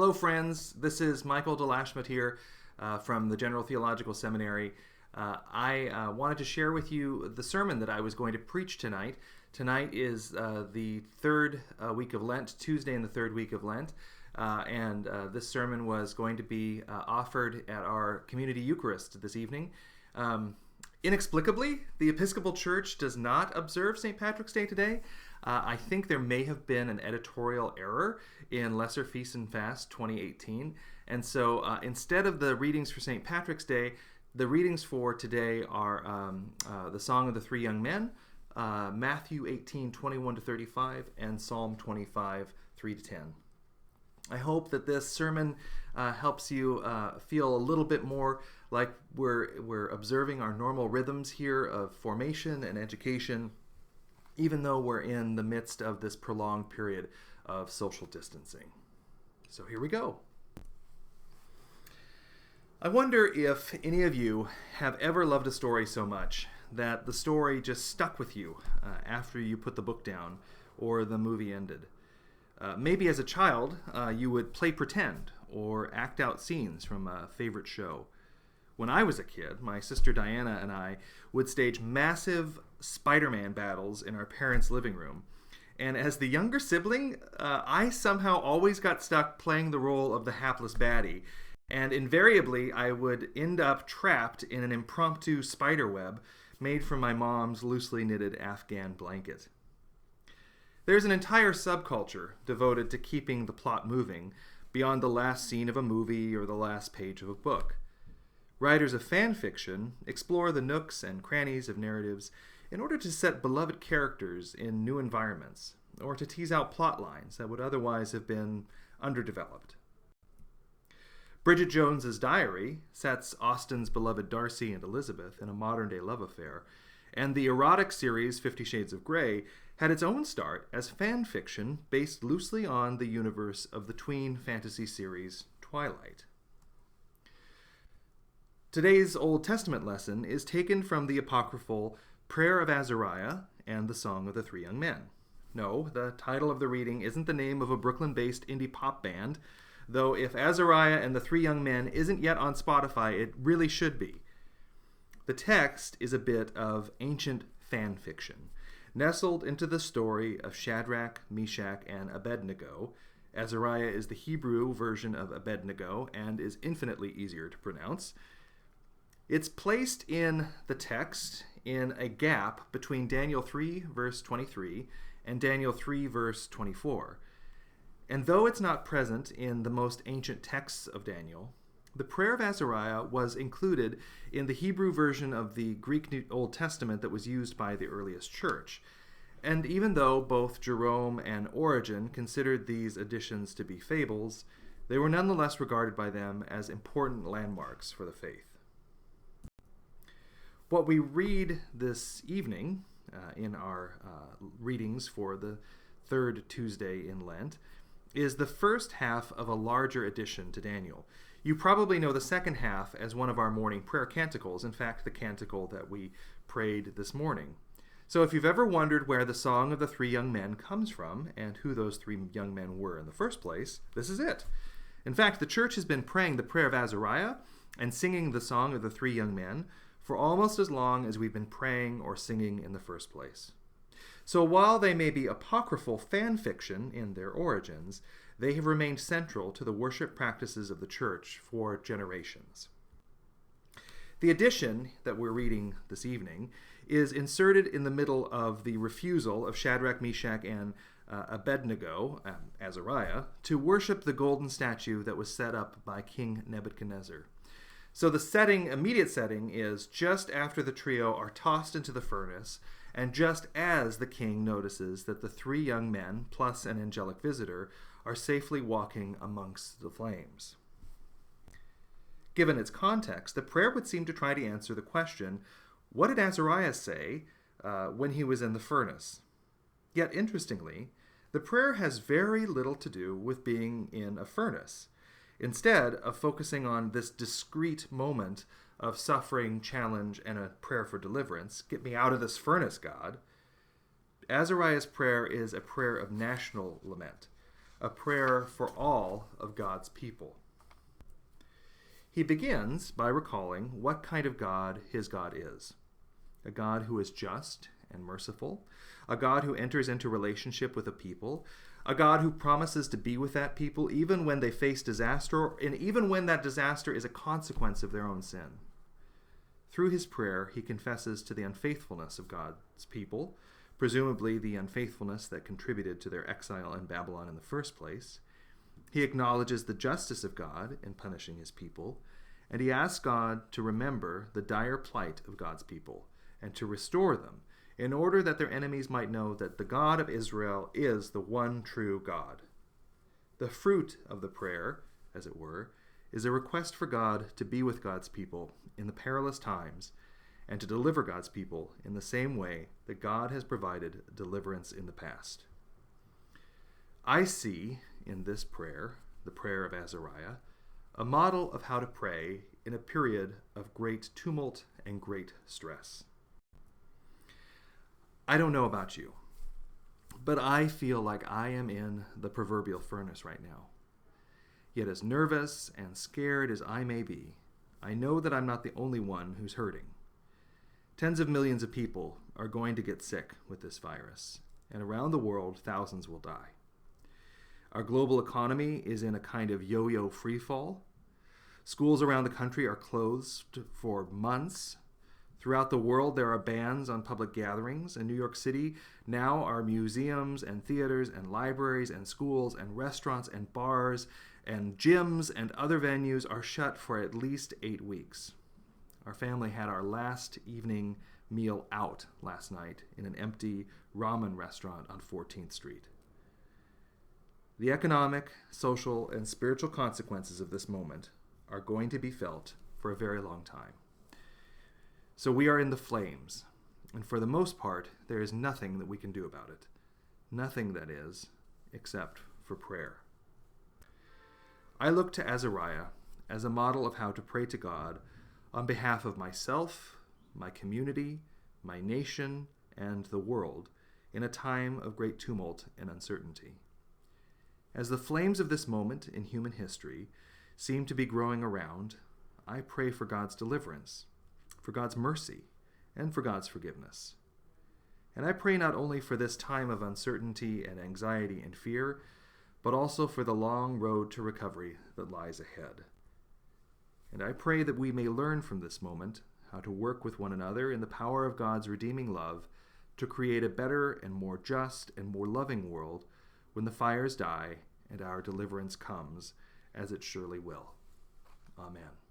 Hello, friends. This is Michael DeLashmutt here from the General Theological Seminary. I wanted to share with you the sermon that I was going to preach tonight. Tonight is the third week of Lent, Tuesday in the third week of Lent, and this sermon was going to be offered at our community Eucharist this evening. Inexplicably, the Episcopal Church does not observe St. Patrick's Day today. I think there may have been an editorial error in Lesser Feast and Fast 2018. And so instead of the readings for St. Patrick's Day, the readings for today are the Song of the Three Young Men, Matthew 18, 21-35, and Psalm 25, 3-10. I hope that this sermon helps you feel a little bit more like we're observing our normal rhythms here of formation and education, even though we're in the midst of this prolonged period of social distancing. So here we go. I wonder if any of you have ever loved a story so much that the story just stuck with you after you put the book down or the movie ended. Maybe as a child, you would play pretend or act out scenes from a favorite show. When I was a kid, my sister Diana and I would stage massive Spider-Man battles in our parents' living room. And as the younger sibling, I somehow always got stuck playing the role of the hapless baddie. And invariably, I would end up trapped in an impromptu spider web made from my mom's loosely knitted Afghan blanket. There's an entire subculture devoted to keeping the plot moving beyond the last scene of a movie or the last page of a book. Writers of fan fiction explore the nooks and crannies of narratives in order to set beloved characters in new environments, or to tease out plot lines that would otherwise have been underdeveloped. Bridget Jones's Diary sets Austen's beloved Darcy and Elizabeth in a modern-day love affair, and the erotic series 50 Shades of Grey had its own start as fan fiction based loosely on the universe of the tween fantasy series Twilight. Today's Old Testament lesson is taken from the apocryphal Prayer of Azariah and the Song of the Three Young Men. No, the title of the reading isn't the name of a Brooklyn-based indie pop band, though if Azariah and the Three Young Men isn't yet on Spotify, it really should be. The text is a bit of ancient fan fiction, nestled into the story of Shadrach, Meshach, and Abednego. Azariah is the Hebrew version of Abednego and is infinitely easier to pronounce. It's placed in the text in a gap between Daniel 3, verse 23, and Daniel 3, verse 24. And though it's not present in the most ancient texts of Daniel, the Prayer of Azariah was included in the Hebrew version of the Greek Old Testament that was used by the earliest church. And even though both Jerome and Origen considered these additions to be fables, they were nonetheless regarded by them as important landmarks for the faith. What we read this evening in our readings for the third Tuesday in Lent is the first half of a larger addition to Daniel. You probably know the second half as one of our morning prayer canticles, in fact, the canticle that we prayed this morning. So if you've ever wondered where the Song of the Three Young Men comes from and who those three young men were in the first place, this is it. In fact, the church has been praying the Prayer of Azariah and singing the Song of the Three Young Men for almost as long as we've been praying or singing in the first place. So while they may be apocryphal fan fiction in their origins, they have remained central to the worship practices of the church for generations. The addition that we're reading this evening is inserted in the middle of the refusal of Shadrach, Meshach, and Abednego, Azariah, to worship the golden statue that was set up by King Nebuchadnezzar. So the immediate setting is just after the trio are tossed into the furnace, and just as the king notices that the three young men, plus an angelic visitor, are safely walking amongst the flames. Given its context, the prayer would seem to try to answer the question, what did Azariah say when he was in the furnace? Yet, interestingly, the prayer has very little to do with being in a furnace. Instead of focusing on this discrete moment of suffering, challenge, and a prayer for deliverance, get me out of this furnace, God, Azariah's prayer is a prayer of national lament, a prayer for all of God's people. He begins by recalling what kind of God his God is. A God who is just and merciful, a God who enters into relationship with a people, a God who promises to be with that people even when they face disaster, and even when that disaster is a consequence of their own sin. Through his prayer, he confesses to the unfaithfulness of God's people, presumably the unfaithfulness that contributed to their exile in Babylon in the first place. He acknowledges the justice of God in punishing his people, and he asks God to remember the dire plight of God's people and to restore them, in order that their enemies might know that the God of Israel is the one true God. The fruit of the prayer, as it were, is a request for God to be with God's people in the perilous times and to deliver God's people in the same way that God has provided deliverance in the past. I see in this prayer, the Prayer of Azariah, a model of how to pray in a period of great tumult and great stress. I don't know about you, but I feel like I am in the proverbial furnace right now. Yet as nervous and scared as I may be, I know that I'm not the only one who's hurting. Tens of millions of people are going to get sick with this virus, and around the world, thousands will die. Our global economy is in a kind of yo-yo freefall. Schools around the country are closed for months. Throughout the world, there are bans on public gatherings. In New York City, now our museums and theaters and libraries and schools and restaurants and bars and gyms and other venues are shut for at least 8 weeks. Our family had our last evening meal out last night in an empty ramen restaurant on 14th Street. The economic, social, and spiritual consequences of this moment are going to be felt for a very long time. So we are in the flames, and for the most part, there is nothing that we can do about it. Nothing, that is, except for prayer. I look to Azariah as a model of how to pray to God on behalf of myself, my community, my nation, and the world in a time of great tumult and uncertainty. As the flames of this moment in human history seem to be growing around, I pray for God's deliverance, for God's mercy, and for God's forgiveness. And I pray not only for this time of uncertainty and anxiety and fear, but also for the long road to recovery that lies ahead. And I pray that we may learn from this moment how to work with one another in the power of God's redeeming love to create a better and more just and more loving world when the fires die and our deliverance comes, as it surely will. Amen.